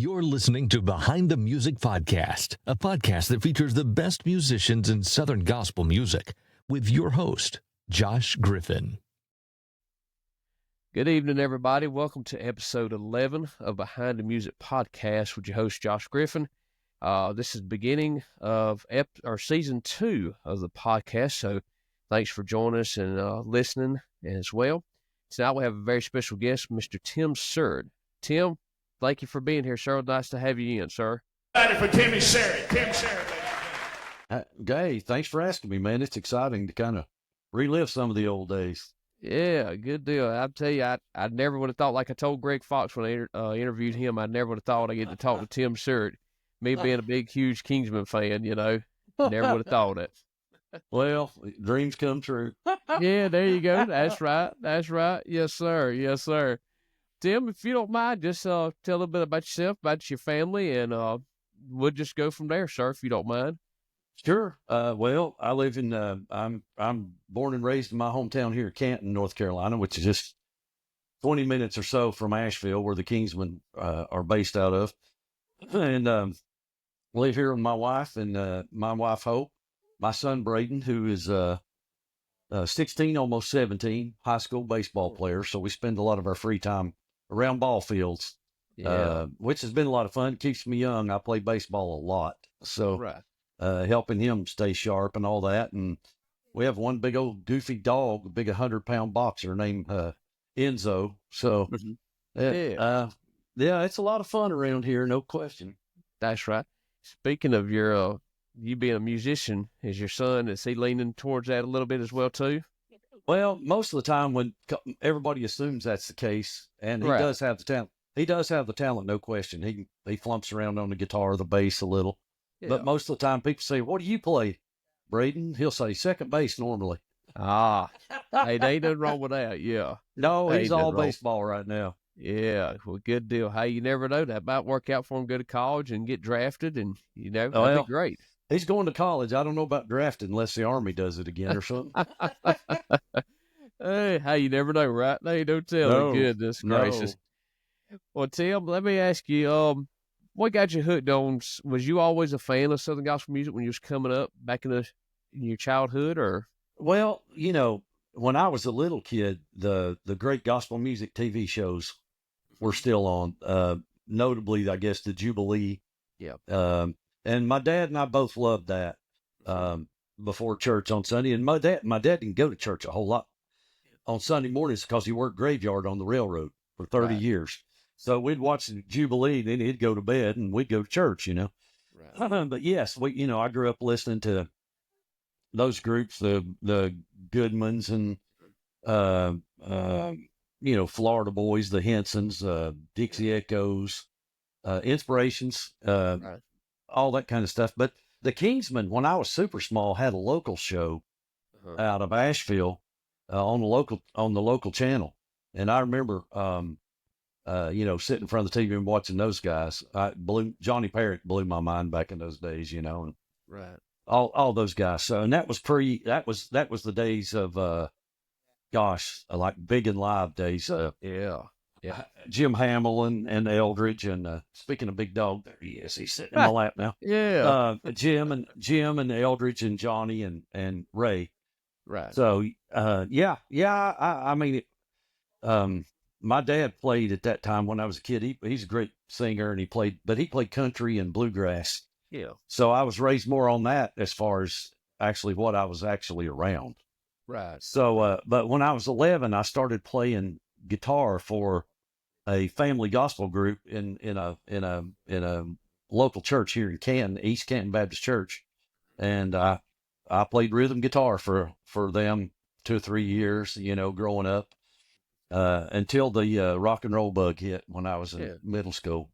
You're listening to Behind the Music Podcast, a podcast that features the best musicians in Southern gospel music, with your host, Josh Griffin. Good evening, everybody. Welcome to episode 11 of Behind the Music Podcast with your host, Josh Griffin. This is the beginning of season 2 of the podcast, so thanks for joining us and listening as well. Tonight we have a very special guest, Mr. Tim Surrett. Tim, thank you for being here, sir. Nice to have you in, sir. For Tim Surrett. Tim Surrett. Hey, thanks for asking me, man. It's exciting to kind of relive some of the old days. Yeah, good deal. I'll tell you, I never would have thought, like I told Greg Fox when I interviewed him, I never would have thought I'd get to talk to Tim Surrett. Me being a big, huge Kingsmen fan, you know, never would have thought it. Well, dreams come true. Yeah, there you go. That's right. That's right. Yes, sir. Yes, sir. Tim, if you don't mind, just tell a little bit about yourself, about your family, and we'll just go from there, sir, if you don't mind. Sure. Well, I live in, I'm born and raised in my hometown here in Canton, North Carolina, which is just 20 minutes or so from Asheville, where the Kingsmen are based out of. And live here with my wife and my wife, Hope, my son, Braden, who is 16, almost 17, high school baseball player. So we spend a lot of our free time around ball fields, which has been a lot of fun. Keeps me young. I play baseball a lot. So Right. Helping him stay sharp and all that. And we have one big old goofy dog, a big 100-pound boxer named Enzo. So yeah, it's a lot of fun around here, no question. That's right. Speaking of you being a musician, is your son, is he leaning towards that a little bit as well, too? Well, most of the time when everybody assumes that's the case, and he does have the talent. He does have the talent, no question. He flumps around on the guitar or the bass a little. Yeah. But most of the time people say, "What do you play, Braden?" He'll say second base normally. Ah, hey, there ain't nothing wrong with that, yeah. No, he's all baseball right now. Yeah, well, good deal. Hey, you never know. That might work out for him, go to college and get drafted, and, you know, that'd be great. He's going to college. I don't know about drafted unless the Army does it again or something. Hey, you never know, right? They don't tell. No, Goodness gracious. Well, Tim, let me ask you, what got you hooked on? Was you always a fan of Southern gospel music when you was coming up back in your childhood, or? Well, you know, when I was a little kid, the great gospel music TV shows were still on. Notably, I guess, the Jubilee. Yeah. And my dad and I both loved that before church on Sunday. And my dad didn't go to church a whole lot on Sunday mornings because he worked graveyard on the railroad for 30 years. So we'd watch the Jubilee, then he'd go to bed, and we'd go to church, you know. Right. But yes, I grew up listening to those groups, the Goodmans and Florida Boys, the Hensons, Dixie Echoes, Inspirations, all that kind of stuff. But the Kingsmen, when I was super small, had a local show out of Asheville on the local channel, and I remember sitting in front of the TV and watching those guys. Johnny Parrott blew my mind back in those days, you know, and all those guys. So, and that was the days of like big and live days. Jim Hamill and Eldridge, and speaking of big dog, there he is. He's sitting in my lap now. Yeah. Jim and Eldridge and Johnny and Ray. Right. So I mean, my dad played at that time when I was a kid. He's a great singer, and he played country and bluegrass. Yeah. So I was raised more on that as far as actually what I was actually around. Right. So, but when I was 11, I started playing guitar for a family gospel group in a local church here in Canton, East Canton Baptist Church, and I played rhythm guitar for them 2 or 3 years, you know, growing up, until the rock and roll bug hit when I was in middle school.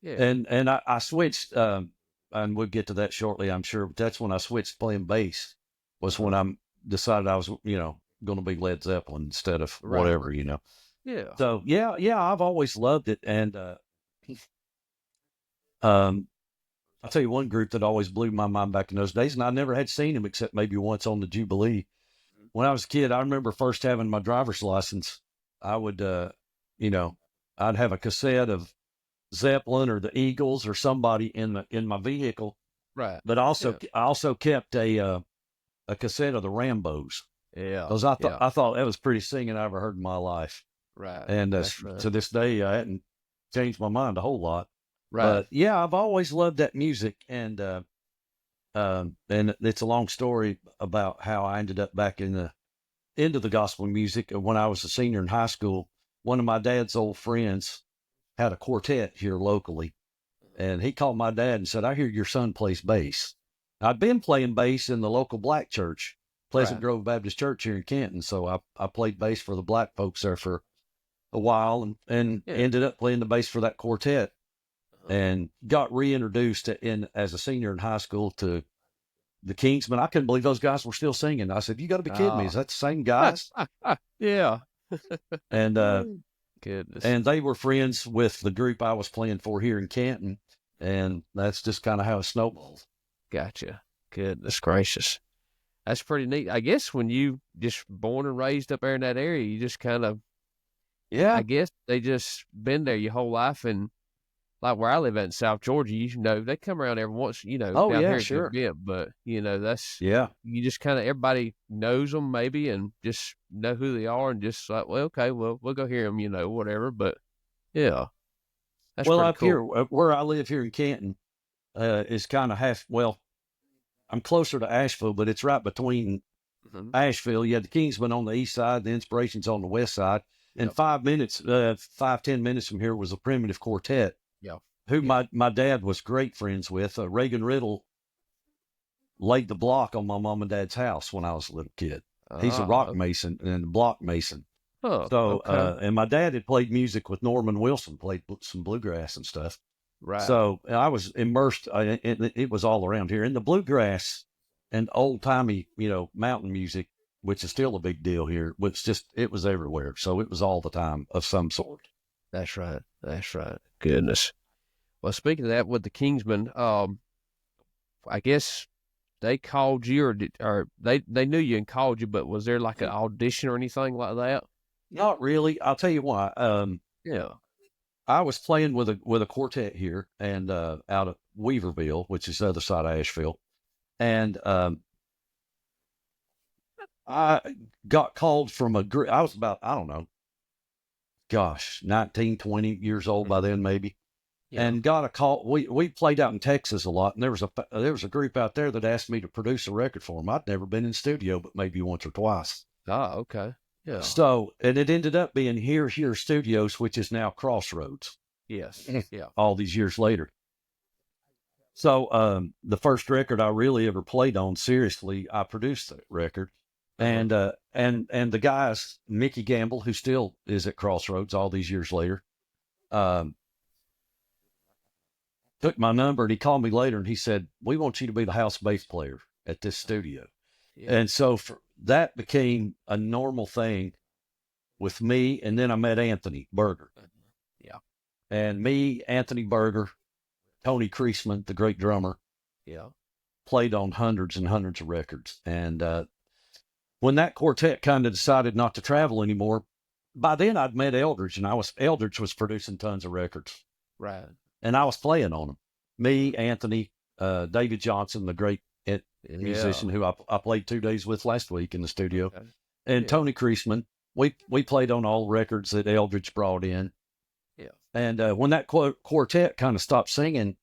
Yeah. And I switched, and we'll get to that shortly, I'm sure, but that's when I switched playing bass, was when I decided I was, going to be Led Zeppelin instead of whatever, you know. Yeah. So yeah, I've always loved it. And I'll tell you one group that always blew my mind back in those days, and I never had seen them except maybe once on the Jubilee. When I was a kid, I remember first having my driver's license. I would, I'd have a cassette of Zeppelin or the Eagles or somebody in my vehicle. Right. But also, I also kept a cassette of the Rambos. Yeah. Because I thought that was the prettiest singing I ever heard in my life. Right. And That's right. to this day, I hadn't changed my mind a whole lot. Right. But yeah, I've always loved that music, and it's a long story about how I ended up back into the gospel music. When I was a senior in high school, one of my dad's old friends had a quartet here locally, and he called my dad and said, "I hear your son plays bass." I'd been playing bass in the local black church, Pleasant Right. Grove Baptist Church here in Canton, so I played bass for the black folks there for a while, and ended up playing the bass for that quartet, and got reintroduced as a senior in high school to the Kingsmen. I couldn't believe those guys were still singing. I said, "You got to be kidding me! Is that the same guys?" Yeah. And Goodness. and they were friends with the group I was playing for here in Canton, and that's just kind of how it snowballed. Gotcha. Goodness gracious. That's pretty neat. I guess when you just born and raised up there in that area, you just kind of, I guess they just been there your whole life. And like where I live at in South Georgia, they come around every once, Oh, down yeah, here a sure. good bit, but that's, Yeah. you just kind of, everybody knows them maybe and just know who they are and just like, well, okay, well, we'll go hear them, whatever. But yeah, that's Well, pretty up cool. here, where I live here in Canton, is kind of I'm closer to Asheville, but it's right between Asheville. You had the Kingsmen on the east side, the Inspirations on the west side. And 10 minutes from here was a primitive quartet. Yeah. Who my dad was great friends with. Reagan Riddle laid the block on my mom and dad's house when I was a little kid. He's a rock mason and a block mason. Oh, So, okay. and my dad had played music with Norman Wilson, played some bluegrass and stuff. Right. So I was immersed. It was all around here. And the bluegrass and old timey, mountain music, which is still a big deal here, it was everywhere. So it was all the time of some sort. That's right. That's right. Goodness. Well, speaking of that, with the Kingsmen, I guess they called you, or they knew you and called you, but was there like an audition or anything like that? Not really. I'll tell you why. Yeah. I was playing with a quartet here and out of Weaverville, which is the other side of Asheville, and I got called from a group. I was about, I don't know, 19, 20 years old by then maybe. Yeah. And got a call. We played out in Texas a lot, and there was a group out there that asked me to produce a record for them. I'd never been in studio, but maybe once or twice. Ah, okay. Yeah. So, and it ended up being Here Studios, which is now Crossroads. Yes. Yeah. All these years later. So, the first record I really ever played on seriously, I produced that record, and the guys, Mickey Gamble, who still is at Crossroads all these years later, took my number, and he called me later and he said, "We want you to be the house bass player at this studio." Yeah. And so that became a normal thing with me. And then I met Anthony Berger. Yeah. And me, Anthony Berger, Tony Kriesman, the great drummer, Yeah. played on hundreds and hundreds of records. And when that quartet kind of decided not to travel anymore, by then I'd met Eldridge, and Eldridge was producing tons of records. Right. And I was playing on them. Me, Anthony, David Johnson, the great musician who I played 2 days with last week in the studio, Okay. and Tony Kriesman. We played on all records that Eldridge brought in. Yeah. And when that quartet kind of stopped singing,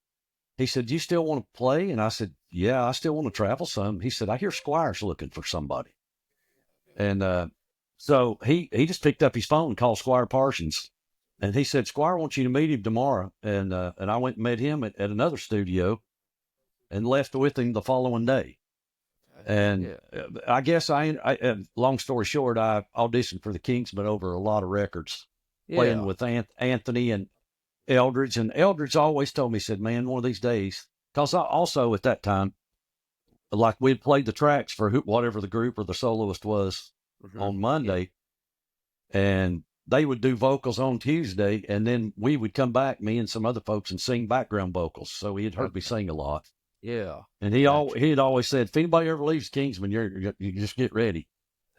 he said, "You still want to play?" And I said, "Yeah, I still want to travel some." He said, "I hear Squire's looking for somebody." And so he just picked up his phone and called Squire Parsons. And he said, "Squire wants you to meet him tomorrow." And I went and met him at another studio and left with him the following day. And I guess long story short, I auditioned for the Kingsmen over a lot of records, playing with Anthony and Eldridge. And Eldridge always told me, said, "Man, one of these days," because I also at that time, like we'd played the tracks for whatever the group or the soloist was on Monday, and they would do vocals on Tuesday, and then we would come back, me and some other folks, and sing background vocals. So he had heard me sing a lot. Yeah. And he had always said, "If anybody ever leaves Kingsman, you just get ready."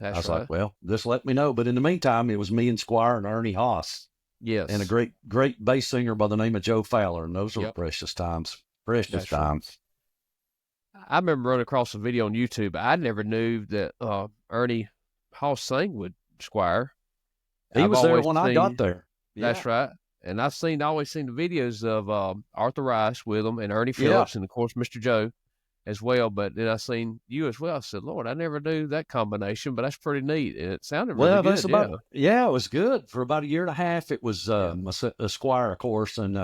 That's I was right. like, "Well, just let me know." But in the meantime, it was me and Squire and Ernie Haas Yes. And a great bass singer by the name of Joe Fowler. And those were Yep. precious times. Precious That's right. times. I remember running across a video on YouTube. I never knew that Ernie Hall sang with Squire. He I've was there always when I got there. That's right. And always seen the videos of Arthur Rice with him and Ernie Yeah. Phillips and, of course, Mr. Joe as well. But then I seen you as well. I said, Lord, I never knew that combination, but that's pretty neat. And it sounded really good. It was good. For about a year and a half, it was a Squire, of course, and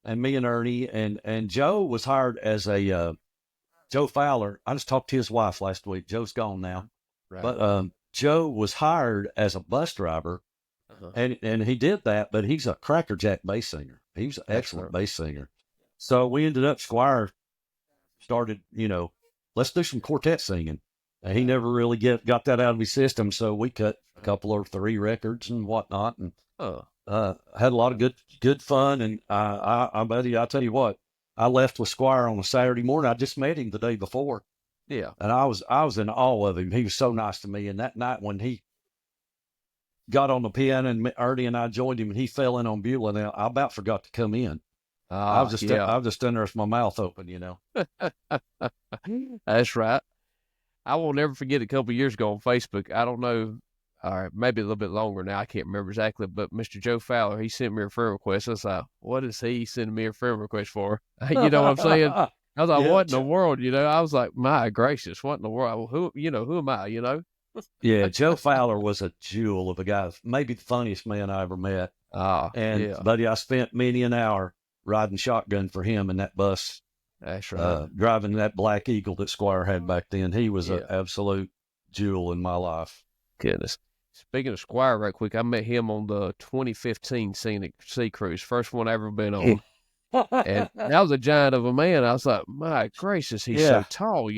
me and Ernie. And Joe was hired as a Joe Fowler. I just talked to his wife last week. Joe's gone now. Right. But Joe was hired as a bus driver. And he did that, but he's a crackerjack bass singer. He was an excellent bass singer. So we ended up, Squire started, let's do some quartet singing. And he never really got that out of his system, so we cut a couple or 3 records and whatnot, and had a lot of good fun. And I'll tell you what, I left with Squire on a Saturday morning. I just met him the day before. Yeah. And I was in awe of him. He was so nice to me. And that night when he got on the piano and Ernie and I joined him and he fell in on Beulah, and I about forgot to come in. I was just in there with my mouth open, That's right. I will never forget a couple of years ago on Facebook. I don't know, maybe a little bit longer now. I can't remember exactly, but Mr. Joe Fowler, he sent me a friend request. I was like, what is he sending me a friend request for? You know what I'm saying? I was like, what in the world? I was like, my gracious, what in the world? Who am I, Yeah, Joe Fowler was a jewel of a guy, maybe the funniest man I ever met. Buddy, I spent many an hour riding shotgun for him in that bus. That's right. Driving that Black Eagle that Squire had back then. He was an absolute jewel in my life. Goodness. Speaking of Squire, right quick, I met him on the 2015 Scenic Sea Cruise, first one I ever been on. And that was a giant of a man. I was like, my gracious, he's so tall,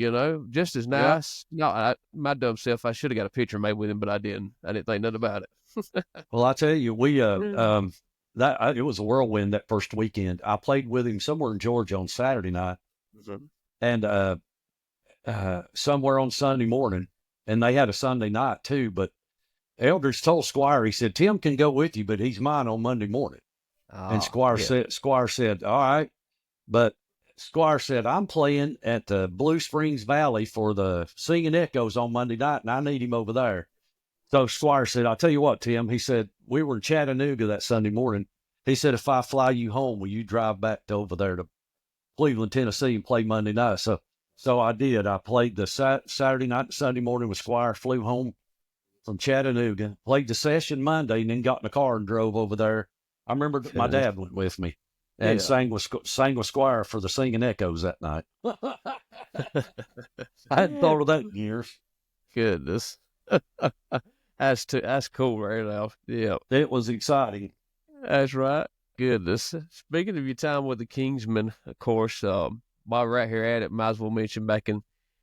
just as nice. No, my dumb self, I should have got a picture made with him, but I didn't. I didn't think nothing about it. Well, I tell you, it was a whirlwind that first weekend. I played with him somewhere in Georgia on Saturday night, and somewhere on Sunday morning, and they had a Sunday night too. But Eldridge told Squire, he said, Tim can go with you, but he's mine on Monday morning. And Squire said, all right. But Squire said, I'm playing at the Blue Springs Valley for the Singing Echoes on Monday night, and I need him over there. So Squire said, I'll tell you what, Tim. He said, we were in Chattanooga that Sunday morning. He said, if I fly you home, will you drive back over there to Cleveland, Tennessee and play Monday night? So I did. I played the Saturday night and Sunday morning with Squire, flew home from Chattanooga, played the session Monday, and then got in the car and drove over there. I remember my dad went with me and sang with Squire for the Singing Echoes that night. I hadn't thought of that in years. Goodness. That's cool right now. Yeah. It was exciting. That's right. Goodness. Speaking of your time with the Kingsmen, of course, while we're right here at it, might as well mention back in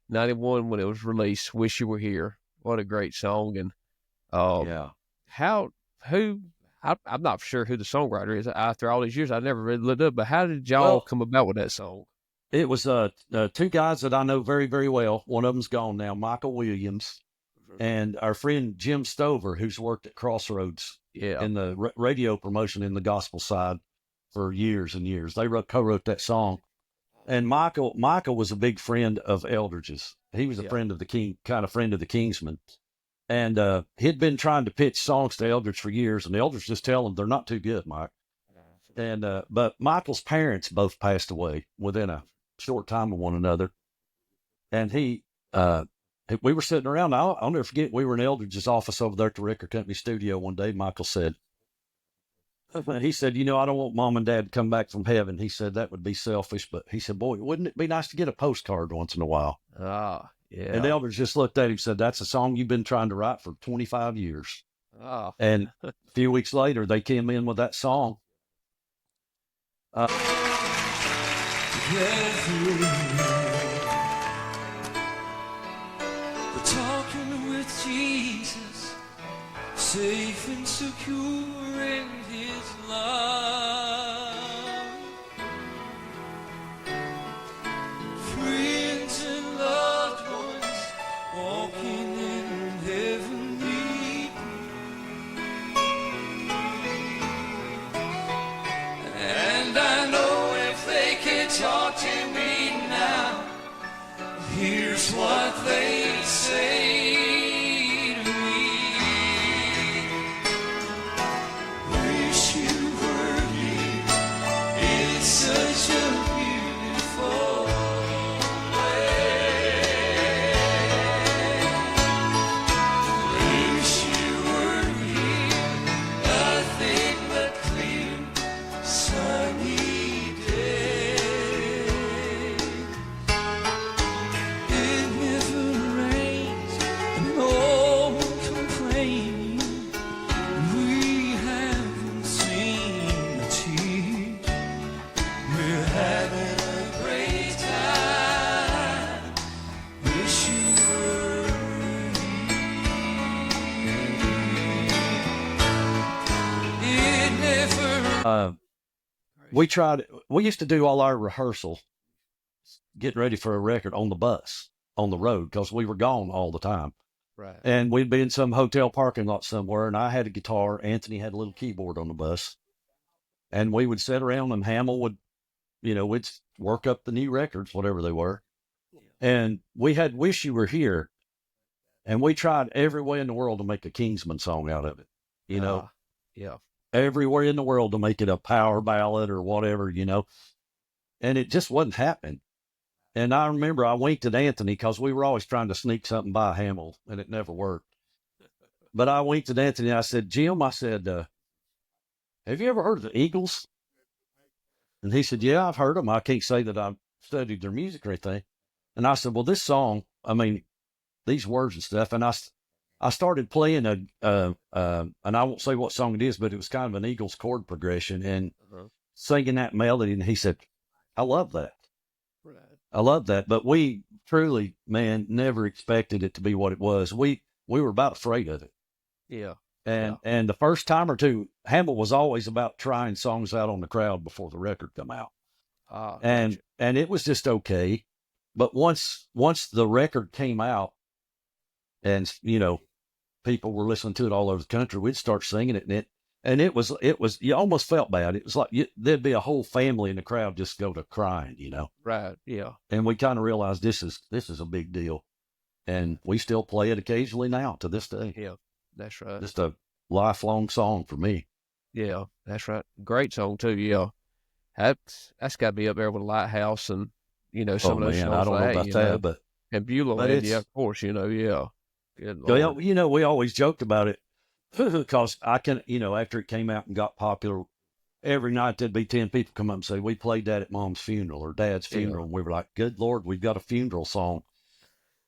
91 when it was released, Wish You Were Here. What a great song. And I'm not sure who the songwriter is. After all these years, I never really looked up, but how did y'all come about with that song? It was 2 guys that I know very, very well. One of them's gone now, Michael Williams, and our friend Jim Stover, who's worked at Crossroads in the radio promotion in the gospel side for years and years. They co-wrote that song. And Michael was a big friend of Eldridge's. He was a friend of the Kingsmen. And he'd been trying to pitch songs to Eldridge for years, and Eldridge just tell him they're not too good, Mike. And but Michael's parents both passed away within a short time of one another. And we were sitting around. I'll never forget, we were in Eldridge's office over there at the record company studio one day. Michael said, he said, I don't want mom and dad to come back from heaven. He said, that would be selfish. But he said, boy, wouldn't it be nice to get a postcard once in a while? Yeah. And Eldridge just looked at him and said, that's a song you've been trying to write for 25 years. And a few weeks later, they came in with that song. We're talking with Jesus, safe and secure in his love. Friends and loved ones walking in heavenly peace. they talk to me now, here's what they say to me. Wish you were here. It's such a beautiful place. Wish you were here. Nothing but clear, sunny day. It never rains and no one complaining. We haven't seen a tear. We're having a great time. Wish you were here. It never We used to do all our rehearsal, getting ready for a record on the bus, on the road, because we were gone all the time. Right. And we'd be in some hotel parking lot somewhere, and I had a guitar. Anthony had a little keyboard on the bus. And we would sit around, and Hamill would, we'd work up the new records, whatever they were. And we had Wish You Were Here, and we tried every way in the world to make a Kingsman song out of it, Yeah. everywhere in the world to make it a power ballad or whatever, and it just wasn't happening. And I remember I winked at Anthony because we were always trying to sneak something by Hamill, and it never worked. But I winked at Anthony. I said, Jim, have you ever heard of the Eagles? And he said, yeah, I've heard them. I can't say that I've studied their music or anything. And I said, well, this song, these words and stuff. And I started playing and I won't say what song it is, but it was kind of an Eagles chord progression and singing that melody. And he said, I love that. Right. I love that. But we truly, man, never expected it to be what it was. We were about afraid of it. Yeah. And the first time or two, Hamill was always about trying songs out on the crowd before the record come out. And it was just okay. But once the record came out and, people were listening to it all over the country, we'd start singing it. And it was, you almost felt bad. It was like there'd be a whole family in the crowd just go to crying, Right. Yeah. And we kind of realized this is a big deal. And we still play it occasionally now to this day. Yeah. That's right. Just a lifelong song for me. Yeah. That's right. Great song too. Yeah. That's got to be up there with Lighthouse and, some of those songs. I don't know about that, but. And Beulah but Land, yeah, of course, yeah. Good Well, Lord. we always joked about it because I can, after it came out and got popular, every night there'd be 10 people come up and say, we played that at Mom's funeral or Dad's funeral. And we were like, good Lord, we've got a funeral song.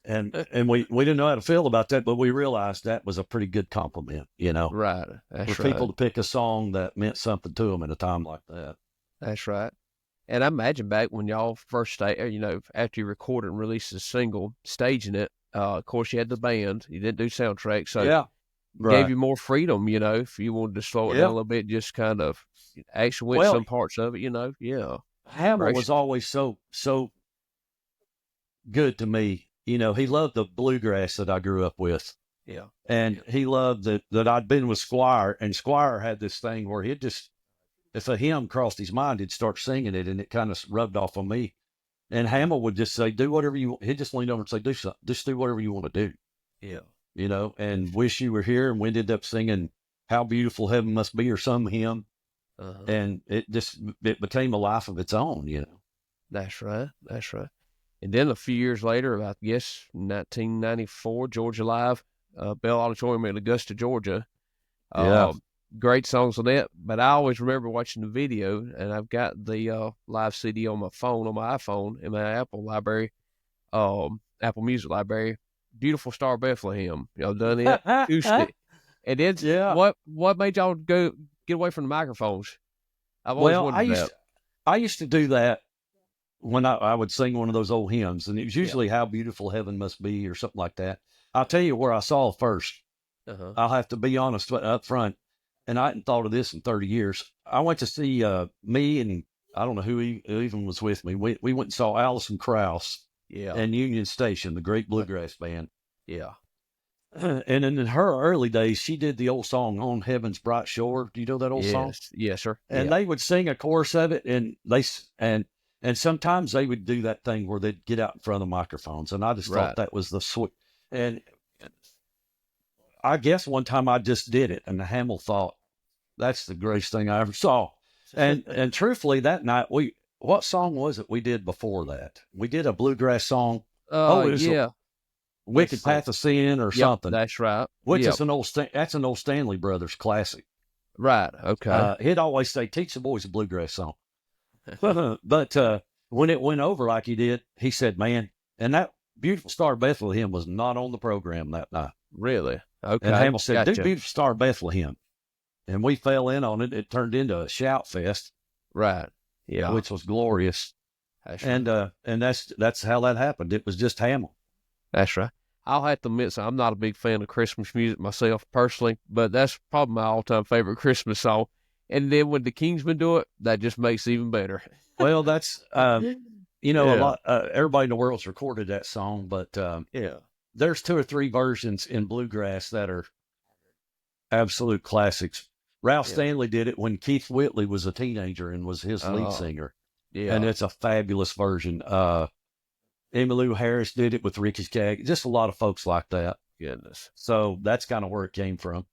And we didn't know how to feel about that, but we realized that was a pretty good compliment, Right. That's for right. people to pick a song that meant something to them at a time like that. That's right. And I imagine back when y'all first after you recorded and released the single, staging it, of course you had the band, you didn't do soundtracks, so Yeah. gave you more freedom, if you wanted to slow it down a little bit, just kind of actually went some parts of it, yeah. Hamill was always so good to me. He loved the bluegrass that I grew up with. Yeah. And he loved that I'd been with Squire, and Squire had this thing where he'd just, if a hymn crossed his mind, he'd start singing it, and it kind of rubbed off on me. And Hamill would just say, do whatever you want. He'd just lean over and say, do something. Just do whatever you want to do. Yeah. And Wish You Were Here. And we ended up singing How Beautiful Heaven Must Be or some hymn. And it became a life of its own, That's right. That's right. And then a few years later, I guess 1994, Georgia Live, Bell Auditorium in Augusta, Georgia. Yeah. Great songs on that. But I always remember watching the video, and I've got the live CD on my phone, on my iPhone, in my Apple library, Apple Music library. Beautiful Star of Bethlehem. Y'all done it? Acoustic. And then what made y'all get away from the microphones? I've always wondered that. I used to do that when I would sing one of those old hymns, and it was usually How Beautiful Heaven Must Be or something like that. I'll tell you where I saw it first. I'll have to be honest up front, and I hadn't thought of this in 30 years. I went to see me, and I don't know who even was with me. We went and saw Alison Krauss and Union Station, the great bluegrass band. Yeah. And in her early days, she did the old song On Heaven's Bright Shore. Do you know that old song? Yes, sir. And they would sing a chorus of it, and And sometimes they would do that thing where they'd get out in front of the microphones, and I just Right. thought that was the sweet. And I guess one time I just did it, and Hamill thought, that's the greatest thing I ever saw. And truthfully, that night, what song was it we did before that? We did a bluegrass song. It was yeah. Wicked Path of Sin or Yep, something. that's right. Which Yep. is that's an old Stanley Brothers classic. Right. Okay. He'd always say, teach the boys a bluegrass song. But when it went over like he did, he said, man, and that Beautiful Star of Bethlehem was not on the program that night. Really? Okay. And Hamill said, Gotcha. do Beautiful Star of Bethlehem. And we fell in on it. It turned into a shout fest, Right. Yeah. which was glorious. That's right. And that's how that happened. It was just Hamill. That's right. I'll have to admit, I'm not a big fan of Christmas music myself personally, but that's probably my all-time favorite Christmas song. And then when the Kingsmen do it, that just makes it even better. Well, that's, a lot, everybody in the world's recorded that song, but Yeah. there's 2 or 3 versions in bluegrass that are absolute classics. Ralph Stanley did it when Keith Whitley was a teenager and was his lead singer. Yeah. And it's a fabulous version. Emmylou Harris did it with Ricky Skaggs, just a lot of folks like that. Goodness. So that's kind of where it came from.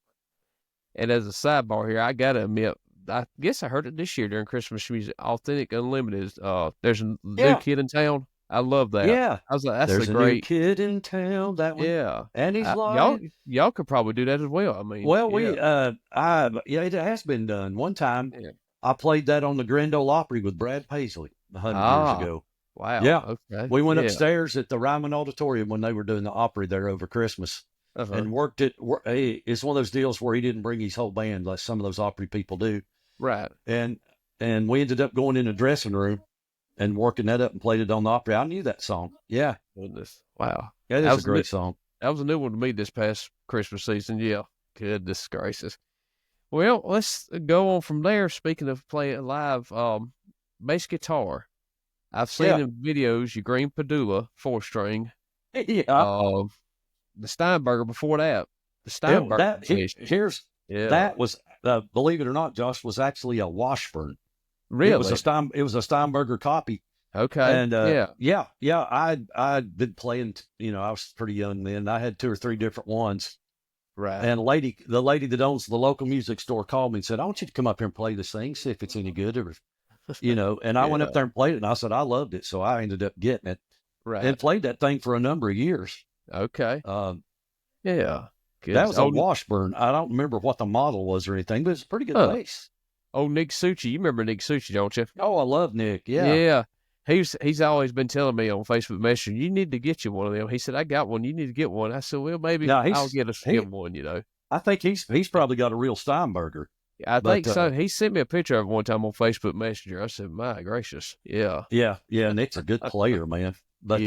And as a sidebar here, I got to admit, I guess I heard it this year during Christmas music. Authentic Unlimited. There's a new kid in town. I love that. Yeah. I was like, that's There's a a great new kid in town. That one. Yeah. And he's like, y'all could probably do that as well. I mean, well, it has been done. One time I played that on the Grand Ole Opry with Brad Paisley 100 years ago. Wow. Yeah. Okay. We went upstairs at the Ryman Auditorium when they were doing the Opry there over Christmas and worked it. It's one of those deals where he didn't bring his whole band like some of those Opry people do. Right. And we ended up going in the dressing room and working that up and played it on the Opry. I knew that song. Yeah. Goodness. Wow. Yeah, that's a great song. That was a new one to me this past Christmas season. Yeah. Goodness gracious. Well, let's go on from there. Speaking of playing live, bass guitar. I've seen in videos your Green Padula 4-string. Yeah. The Steinberger before that. The Steinberger. That was, believe it or not, Josh, was actually a Washburn. Really? It was a Steinberger copy. Okay. And I'd been playing. I was pretty young then. I had 2 or 3 different ones. Right. And the lady that owns the local music store called me and said, "I want you to come up here and play this thing, see if it's any good." And I went up there and played it, and I said I loved it, so I ended up getting it. Right. And played that thing for a number of years. Okay. Yeah. Good. That was a Washburn. I don't remember what the model was or anything, but it's a pretty good bass. Oh, Nick Succi. You remember Nick Succi, don't you? Oh, I love Nick. Yeah. Yeah. He's always been telling me on Facebook Messenger, you need to get you one of them. He said, I got one. You need to get one. I said, well, maybe I'll get him one, I think he's probably got a real Steinberger. I think so. He sent me a picture of it one time on Facebook Messenger. I said, my gracious. Yeah. Yeah. Nick's a good player, man. But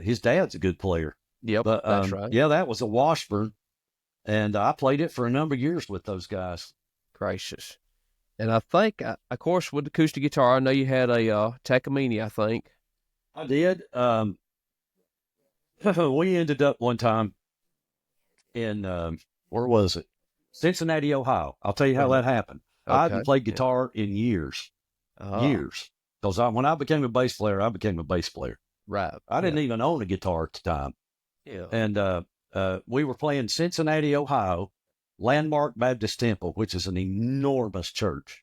his dad's a good player. Yep, but, that's right. Yeah, that was a Washburn, and I played it for a number of years with those guys. Gracious. And I think, of course, with the acoustic guitar, I know you had a Takamine, I think. I did. We ended up one time in, where was it? Cincinnati, Ohio. I'll tell you how that happened. Okay. I hadn't played guitar in years. Years. Because when I became a bass player, I became a bass player. Right. I didn't even own a guitar at the time. Yeah. And we were playing Cincinnati, Ohio, Landmark Baptist Temple, which is an enormous church,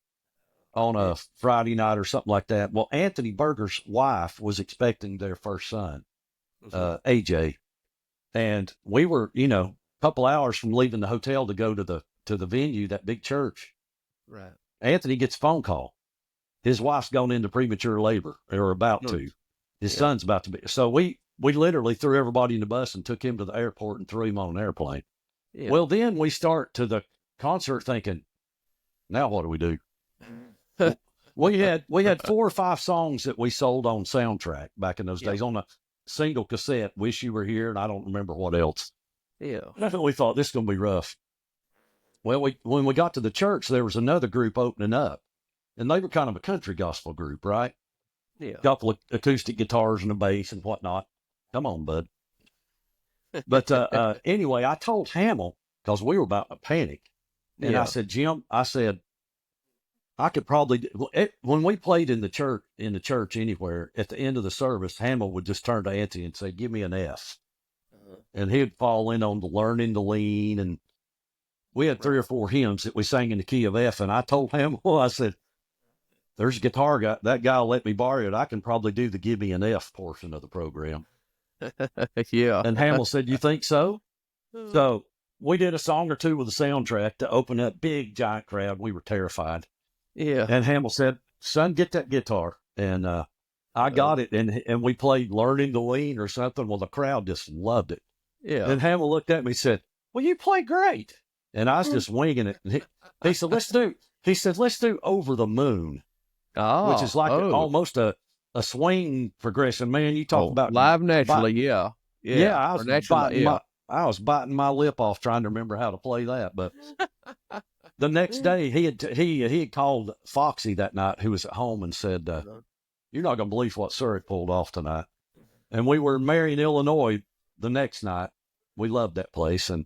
on a Friday night or something like that. Well, Anthony Berger's wife was expecting their first son, AJ. And we were, a couple hours from leaving the hotel to go to the venue, that big church. Right. Anthony gets a phone call. His wife's gone into premature labor, or about to. His son's about to be. So we literally threw everybody in the bus and took him to the airport and threw him on an airplane. Yeah. Well, then we start to the concert thinking, now what do we do? we had 4 or 5 songs that we sold on soundtrack back in those days on a single cassette, Wish You Were Here, and I don't remember what else. Yeah. We thought this is going to be rough. Well, when we got to the church, there was another group opening up, and they were kind of a country gospel group, right? Yeah. A couple of acoustic guitars and a bass and whatnot. Come on, bud. But anyway, I told Hamill, because we were about to panic, and I said, Jim, I could probably when we played in the church anywhere, at the end of the service, Hamill would just turn to Auntie and say, "Give me an F," and he'd fall in on the learning to lean. And we had 3 or 4 hymns that we sang in the key of F. And I told Hamill, I said, "There's a guitar guy. That guy will let me borrow it. I can probably do the give me an F portion of the program." Yeah. And Hamill said, "You think so?" So we did a song or two with the soundtrack to open that big giant crowd. We were terrified. Yeah. And Hamill said, "Son, get that guitar." And I got it, and we played Learning to Lean or something. Well, the crowd just loved it. Yeah. And Hamill looked at me and said, "Well, you play great." And I was just winging it. And he said, let's do Over the Moon, Oh, which is like almost a swing progression. Man, you talk about live naturally. Yeah. I was naturally. I was biting my lip off trying to remember how to play that. But the next day he had called Foxy that night, who was at home, and said, "You're not going to believe what Surrett pulled off tonight." And we were in Marion, Illinois the next night. We loved that place. And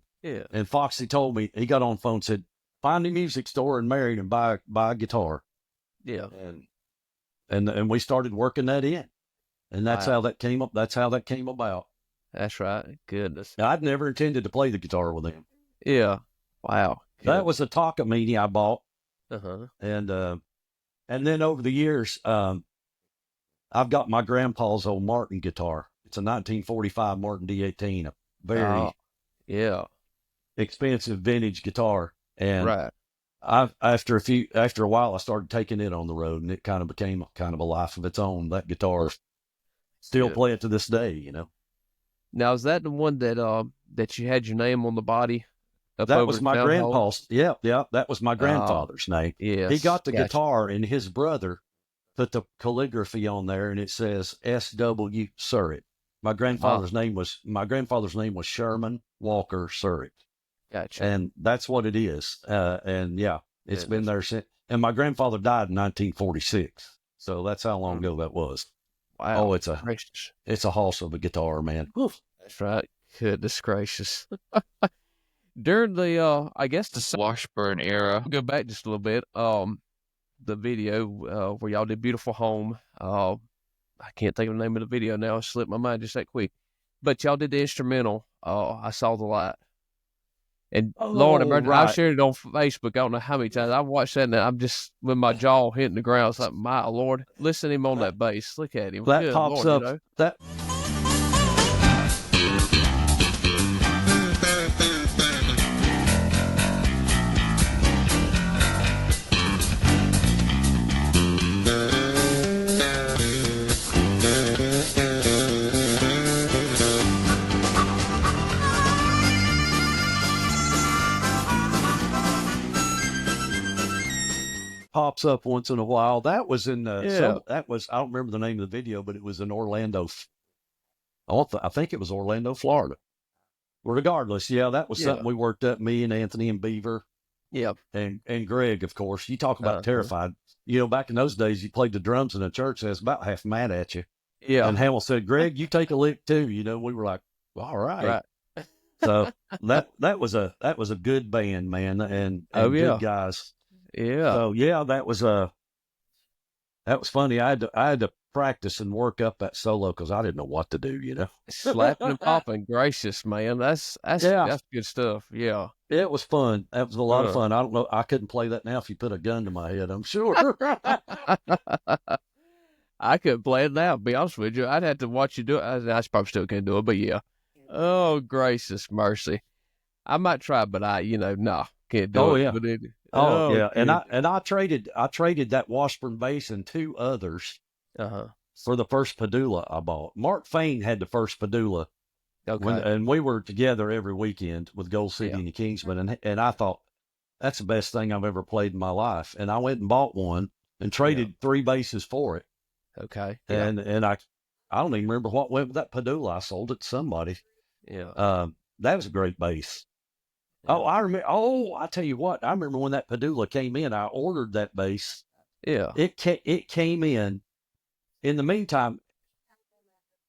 Foxy told me, he got on the phone and said, "Find a music store in Marion and buy a guitar." Yeah. And we started working that in. And that's how that came up. That's how that came about. That's right. Goodness. Now, I'd never intended to play the guitar with him. Yeah. Wow. That was a Takamine I bought. Uh-huh. And then over the years, I've got my grandpa's old Martin guitar. It's a 1945 Martin D18, a very expensive vintage guitar. And after a while, I started taking it on the road, and it kind of became kind of a life of its own. That guitar, still play it to this day, you know. Now, is that the one that you had your name on the body? That was my grandpa's. Yeah, that was my grandfather's name. Yes, he got the guitar, and his brother put the calligraphy on there, and it says S.W. Surrett. My grandfather's name was Sherman Walker Surrett. Gotcha. And that's what it is. It's been there since. And my grandfather died in 1946, so that's how long ago that was. Wow. Oh, it's a hoss of a guitar, man. Oof. That's right. Goodness gracious. During the, I guess the Washburn era, go back just a little bit, the video where y'all did Beautiful Home, I can't think of the name of the video now. It slipped my mind just that quick. But y'all did the instrumental, I Saw the Light. And Lord, I shared it on Facebook. I don't know how many times I've watched that, and I'm just with my jaw hitting the ground. It's like, my Lord, listen to him on that bass. Look at him. That Good pops Lord, up. That pops up once in a while. That was in I don't remember the name of the video, but it was in Orlando. I think it was Orlando, Florida. Regardless, that was something we worked up, me and Anthony and Beaver. Yeah. And Greg, of course. You talk about terrified. You know, back in those days, you played the drums in a church that's about half mad at you. Yeah. And Hamill said, "Greg, you take a lick too." You know, we were like, all right. So that was a good band, man, and good guys. Yeah. So that was funny. I had to practice and work up that solo because I didn't know what to do. You know, slapping and popping, gracious man. That's good stuff. Yeah. It was fun. That was a lot of fun. I don't know. I couldn't play that now if you put a gun to my head, I'm sure. I couldn't play it now, to be honest with you. I'd have to watch you do it. I probably still can't do it, but yeah. Oh, gracious mercy. I might try, but can't do it. But And I traded that Washburn bass and 2 others for the first Padula I bought. Mark Fain had the first Padula. Okay. And we were together every weekend with Gold City and the Kingsmen. And I thought, that's the best thing I've ever played in my life. And I went and bought one and traded 3 basses for it. Okay. And I don't even remember what went with that Padula. I sold it to somebody. Yeah. That was a great bass. Oh, I remember. Oh, I tell you what. I remember when that Padula came in. I ordered that bass. Yeah. It came in. In the meantime,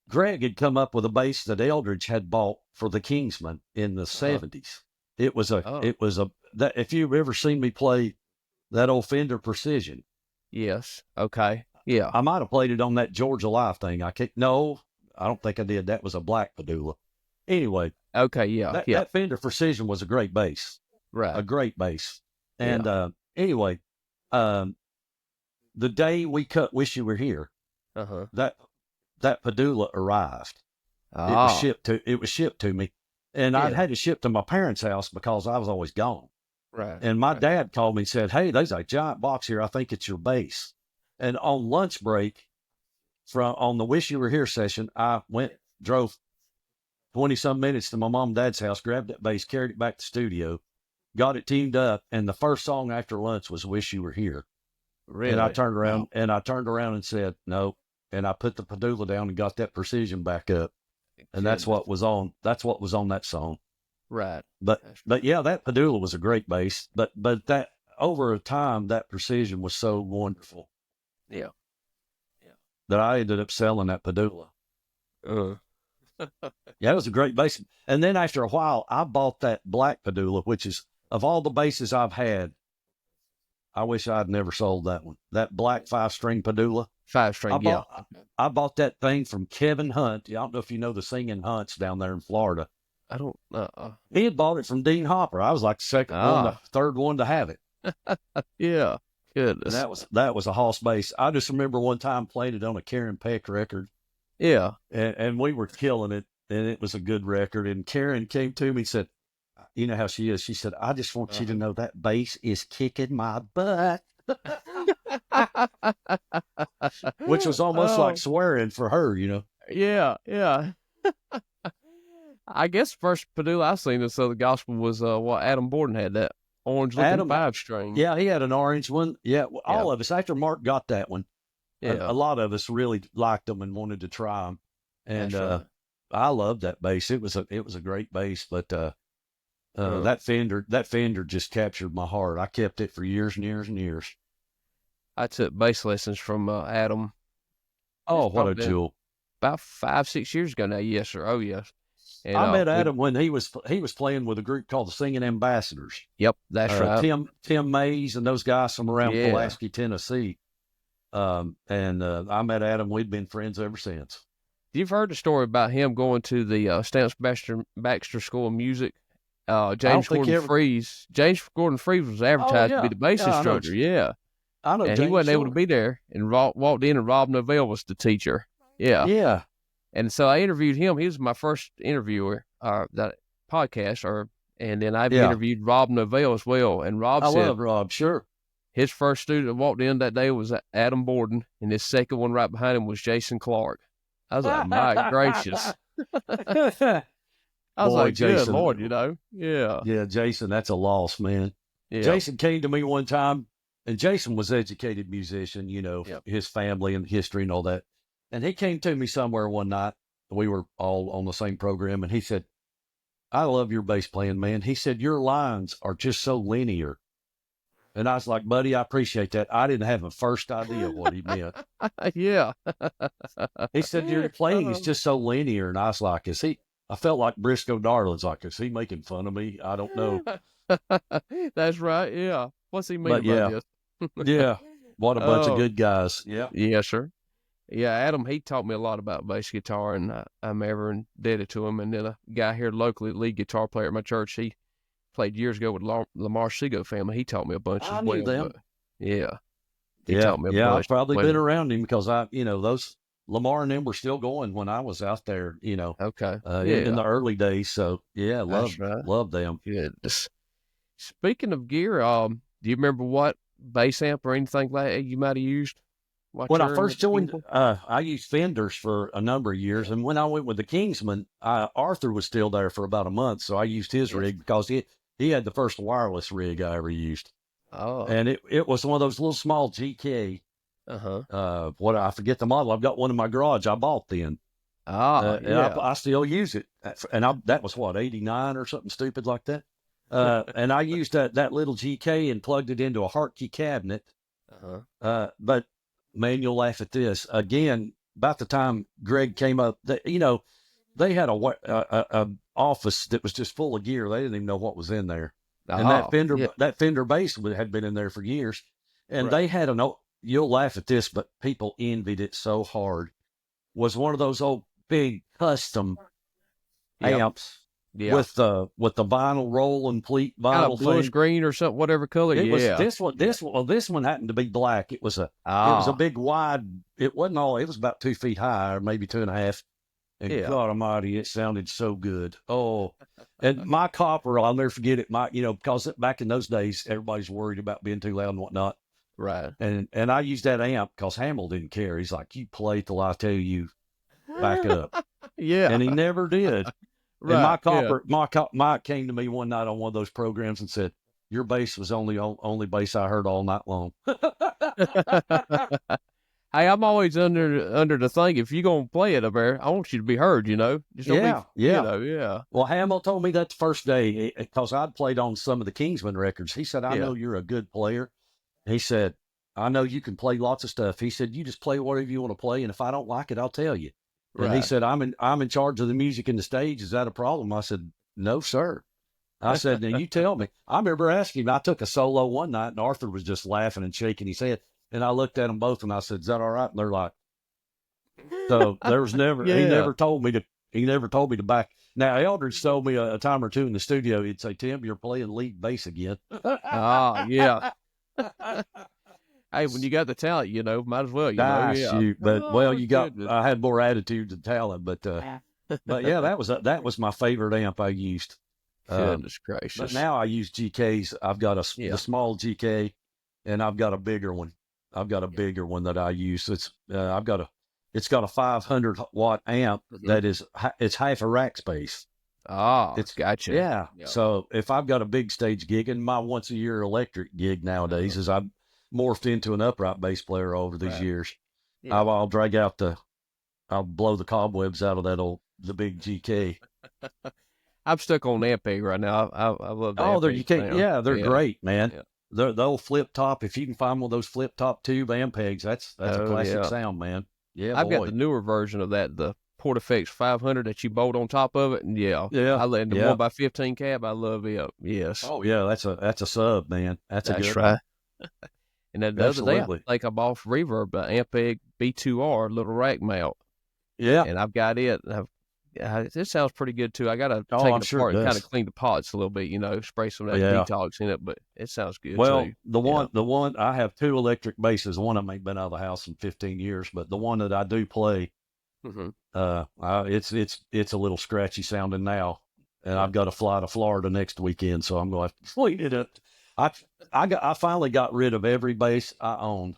Greg had come up with a bass that Eldridge had bought for the Kingsmen in the 70s. It was that if you've ever seen me play that old Fender Precision. Yes. Okay. Yeah. I might have played it on that Georgia Life thing. No, I don't think I did. That was a black Padula. Anyway. Okay. Yeah. That Fender Precision was a great bass. Right. A great bass. And anyway, the day we cut Wish You Were Here, that Padula arrived. It was shipped to me. And I'd had it shipped to my parents' house because I was always gone. Right. And my dad called me and said, "Hey, there's a giant box here. I think it's your bass." And on lunch break on the Wish You Were Here session, I drove 20-some minutes to my mom and dad's house, grabbed that bass, carried it back to the studio, got it teamed up, and the first song after lunch was Wish You Were Here. Really? And I turned around and said, "No." And I put the Padula down and got that Precision back up. And that's what was on that song. Right. But yeah, that Padula was a great bass. But that over time, that Precision was so wonderful. Yeah. That I ended up selling that Padula. Yeah, it was a great bass. And then after a while, I bought that black Padula, which is, of all the basses I've had, I wish I'd never sold that one. That black 5-string Padula. 5-string, yeah. I bought that thing from Kevin Hunt. I don't know if you know the Singing Hunts down there in Florida. I don't. He had bought it from Dean Hopper. I was like the third one to have it. Yeah. Goodness. And that was a Hoss bass. I just remember one time playing it on a Karen Peck record. Yeah. And we were killing it, and it was a good record. And Karen came to me and said, you know how she is. She said, "I just want you to know that bass is kicking my butt." Which was almost like swearing for her, you know. Yeah. I guess the first Padula I seen in Southern Gospel was Adam Borden had, that orange looking 5-string. Yeah, he had an orange one. Yeah, all of us, after Mark got that one, a lot of us really liked them and wanted to try them. And I loved that bass. It was a great bass, but that Fender just captured my heart. I kept it for years and years and years. I took bass lessons from Adam. Oh, what a jewel! About 5-6 years ago now. Yes, sir. Oh, yes. And, I met Adam when he was playing with a group called the Singing Ambassadors. Yep, that's right. Tim Mays and those guys from around Pulaski, Tennessee. And I met Adam. We'd been friends ever since. You've heard the story about him going to the Stamps Baxter School of Music. James Gordon Freese was advertised to be the bass instructor. Yeah. I know. And James he wasn't able to be there, and walked in, and Rob Novell was the teacher. Yeah. Yeah. And so I interviewed him. He was my first interviewer, that podcast, and then I've interviewed Rob Novell as well. And Rob said, I love Rob, sure. His first student that walked in that day was Adam Borden, and his second one right behind him was Jason Clark. I was like, my gracious. I was like, Jason, good Lord, you know? Yeah. Yeah, Jason, that's a loss, man. Yeah. Jason came to me one time, and Jason was an educated musician, you know, his family and history and all that. And he came to me somewhere one night. We were all on the same program, and he said, "I love your bass playing, man." He said, "Your lines are just so linear." And I was like, "Buddy, I appreciate that." I didn't have a first idea what he meant. Yeah. He said, "Your playing is just so linear." And I was like, I felt like Briscoe Darling's like, is he making fun of me? I don't know. That's right. Yeah. What's he mean about this? Yeah. What a bunch of good guys. Yeah. Yes, sir. Yeah, Adam, he taught me a lot about bass guitar, and I'm ever indebted to him. And then a guy here locally, lead guitar player at my church, he played years ago with Lamar Seago family. He taught me a bunch as well. Them. Yeah. He taught me a bunch. I've probably been around him because those Lamar and them were still going when I was out there, you know. Okay. In the early days. So, yeah, love them. Goodness. Speaking of gear, do you remember what bass amp or anything like that you might have used? When I first joined, I used Fenders for a number of years. And when I went with the Kingsmen, Arthur was still there for about a month. So I used his rig because he had the first wireless rig I ever used. Oh. And it was one of those little small GK. I forget the model. I've got one in my garage I bought then. I still use it. And that was 89 or something stupid like that. And I used that little GK and plugged it into a Hartke cabinet. But man, you'll laugh at this. Again, about the time Greg came up, they had a office that was just full of gear. They didn't even know what was in there. And that Fender bass had been in there for years. And they had you'll laugh at this, but people envied it so hard. Was one of those old big custom amps with the vinyl roll and pleat vinyl bluish thing. green or something, whatever color. It was this one happened to be black. It was a big wide. It wasn't all. It was about 2 feet high, or maybe 2.5. And God Almighty, it sounded so good. Oh, and my copper, I'll never forget it. Because back in those days, everybody's worried about being too loud and whatnot. Right. And I used that amp because Hamill didn't care. He's like, you play till I tell you, back up. Yeah. And he never did. Right. And my copper, Mike came to me one night on one of those programs and said, your bass was only bass I heard all night long. Hey, I'm always under the thing, if you're going to play it up there, I want you to be heard, Just don't yeah. Well, Hamill told me that the first day, because I'd played on some of the Kingsmen records. He said, I know you're a good player. He said, I know you can play lots of stuff. He said, you just play whatever you want to play, and if I don't like it, I'll tell you. Right. And he said, I'm in charge of the music and the stage. Is that a problem? I said, no, sir. I said, now you tell me. I remember asking him, I took a solo one night, and Arthur was just laughing and shaking his head. And I looked at them both and I said, is that all right? And they're like, so there was never, he never told me to back. Now, Eldridge told me a time or two in the studio, he'd say, Tim, you're playing lead bass again. Yeah. Hey, when you got the talent, might as well, Shoot. But, I had more attitude than talent, but yeah, that was my favorite amp I used. Goodness gracious. But now I use GKs. I've got the small GK and I've got a bigger one. I've got a bigger one that I use. It's got a 500 watt amp that it's half a rack space. It's gotcha. Yeah. So if I've got a big stage gig, and my once a year electric gig nowadays is I've morphed into an upright bass player over these years. Yeah. I'll blow the cobwebs out of the big GK. I'm stuck on Ampeg right now. I love that. They're great, man. Yeah. The old flip top, if you can find one of those flip top tube Ampegs, that's a classic sound, man. Yeah, I've got the newer version of that, the Port Effects 500 that you bolt on top of it, and I let the 1x15 cab. I love it. Yes. Oh yeah, that's a sub, man. That's a good right. And then the other day, I think I bought Reverb Ampeg B2R little rack mount. Yeah, and I've got it. It sounds pretty good too. I got to take it apart and kind of clean the pots a little bit, spray some of that detox in it, but it sounds good too. The one, I have 2 electric basses. One of them ain't been out of the house in 15 years, but the one that I do play, it's a little scratchy sounding now, and I've got to fly to Florida next weekend, so I'm going to have to clean it up. I finally got rid of every bass I owned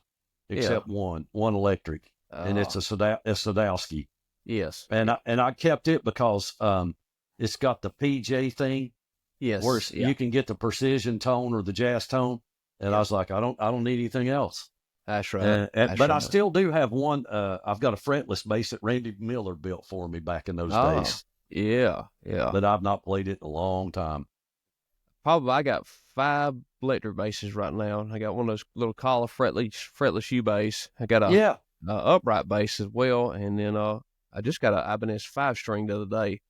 except one electric, and it's a Sadowski. Yes. And I kept it because it's got the PJ thing. Yes. Where you can get the precision tone or the jazz tone. And I was like, I don't need anything else. That's right. But I still do have one. I've got a fretless bass that Randy Miller built for me back in those days. Yeah. Yeah. But I've not played it in a long time. Probably I got 5 electric basses right now. I got one of those little collar fretless U bass. I got a upright bass as well. And then, I just got a Ibanez 5-string the other day.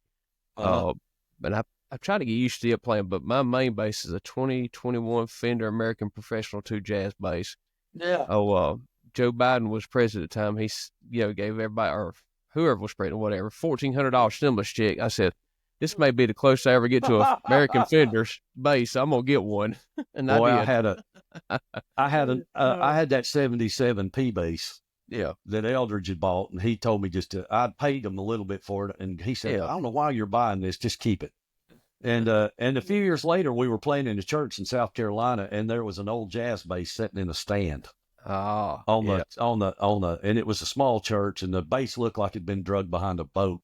And I try to get used to it playing, but my main bass is a 2021 Fender American Professional 2 jazz bass. Yeah. Joe Biden was president at the time. He, gave everybody, or whoever was president, whatever, $1,400 stimulus check. I said, this may be the closest I ever get to an American Fender's bass. I'm gonna get one. And I had that 77 P bass. Yeah, that Eldridge had bought, and he told me I'd paid him a little bit for it, and he said, I don't know why you're buying this, just keep it. And a few years later, we were playing in a church in South Carolina, and there was an old jazz bass sitting in a stand. And it was a small church, and the bass looked like it'd been drugged behind a boat.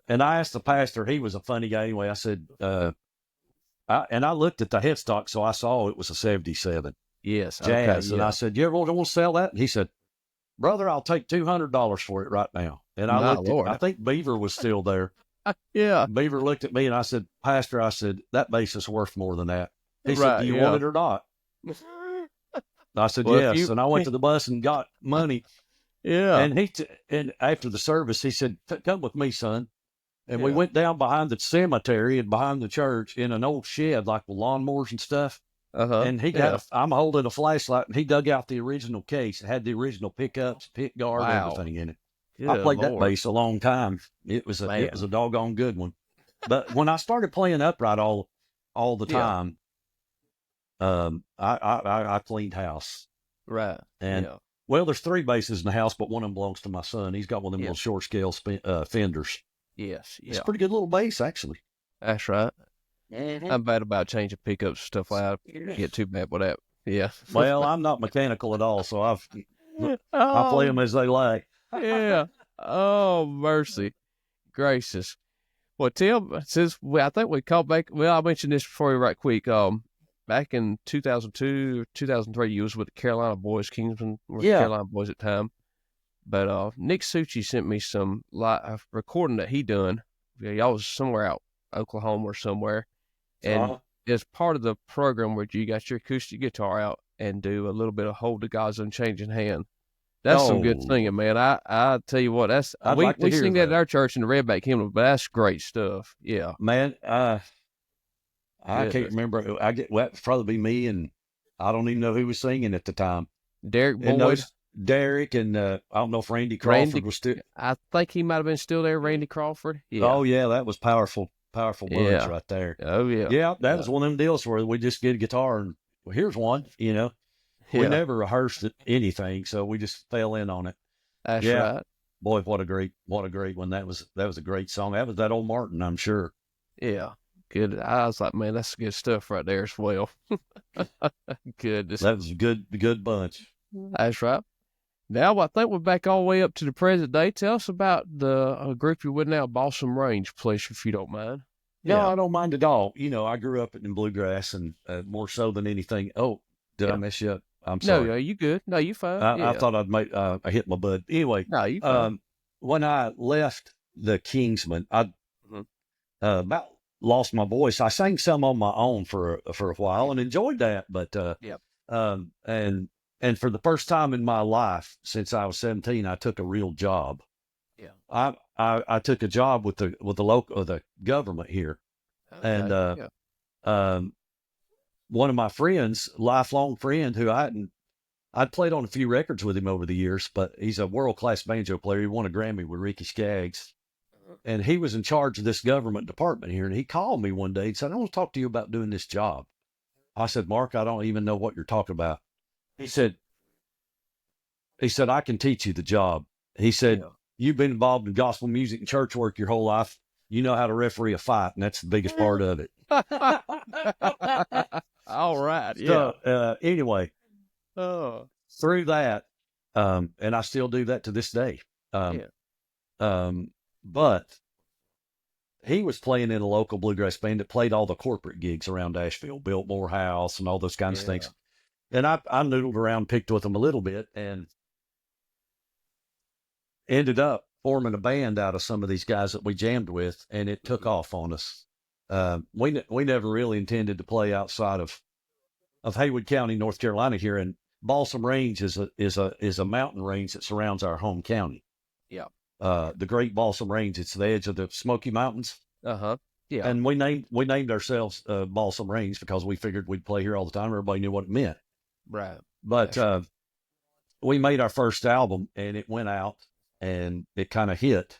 And I asked the pastor, he was a funny guy anyway. I said, I looked at the headstock, so I saw it was a 77. Yes, jazz. Okay, and I said, you ever want to sell that? And he said, brother, I'll take $200 for it right now. And I think Beaver was still there. Yeah. Beaver looked at me and I said, Pastor, that bass is worth more than that. He said, do you want it or not? I said, yes. And I went to the bus and got money. Yeah. And and after the service, he said, come with me, son. And we went down behind the cemetery and behind the church in an old shed, like with lawnmowers and stuff. And he got, I'm holding a flashlight, and he dug out the original case. It had the original pickups, pick guard, everything in it. I played that bass a long time. It was a doggone good one. But when I started playing upright all the time, I cleaned house. Right. And well, there's 3 basses in the house, but one of them belongs to my son. He's got one of them little short scale Fenders. Yes. It's a pretty good little bass, actually. That's right. I'm bad about changing pickups and stuff like that. Get too bad with that. Yeah. Well, I'm not mechanical at all, so I play them as they like. Yeah. Oh, mercy. Gracious. Well, Tim, since I think we called back, well, I mentioned this before you right quick. Back in 2002, 2003, you was with the Carolina Boys, Kingsmen were the Carolina Boys at the time. But Nick Succi sent me some live recording that he done. Y'all was somewhere out Oklahoma or somewhere. And as part of the program where you got your acoustic guitar out and do a little bit of Hold the God's Unchanging Hand. That's some good singing, man. I tell you what, that's we sing that at our church in the Redback Hymnal, but that's great stuff. Yeah, man. I can't remember. That'd probably be me, and I don't even know who was singing at the time. Derek Boyd. Derek and I don't know if Randy Crawford was still. I think he might have been still there. Randy Crawford. Yeah. Oh yeah, that was powerful bunch right there. Oh yeah. Yeah, that was one of them deals where we just get a guitar and well, here's one. You know. We never rehearsed anything, so we just fell in on it. That's right. Boy, what a great one. That was a great song. That was that old Martin, I'm sure. Yeah. Good. I was like, man, that's good stuff right there as well. Goodness. That was a good bunch. That's right. Now I think we're back all the way up to the present day. Tell us about the group you're with now, Balsam Range, please, if you don't mind. No, I don't mind at all. You know, I grew up in bluegrass and more so than anything. Oh, did I mess you up? I'm sorry. No, you good. No, you fine. I thought I hit my bud. Anyway, no, you fine. When I left the Kingsmen, I about lost my voice. I sang some on my own for a while and enjoyed that. But and for the first time in my life since I was 17, I took a real job. Yeah, I took a job with the government here, and one of my friends, lifelong friend, who I'd played on a few records with him over the years, but he's a world-class banjo player. He won a Grammy with Ricky Skaggs, and he was in charge of this government department here. And he called me one day and said, "I want to talk to you about doing this job." I said, "Mark, I don't even know what you're talking about." He said, "I can teach you the job." He said, "You've been involved in gospel music and church work your whole life. You know how to referee a fight, and that's the biggest part of it." All right. Yeah. So, anyway, through that, and I still do that to this day. But he was playing in a local bluegrass band that played all the corporate gigs around Asheville, Biltmore House and all those kinds of things. And I noodled around, picked with them a little bit, and ended up forming a band out of some of these guys that we jammed with, and it took off on us. We never really intended to play outside of Haywood County, North Carolina here, and Balsam Range is a mountain range that surrounds our home county. Yeah. The Great Balsam Range. It's the edge of the Smoky Mountains. Yeah. And we named ourselves Balsam Range because we figured we'd play here all the time. Everybody knew what it meant. Right. But we made our first album, and it went out, and it kind of hit.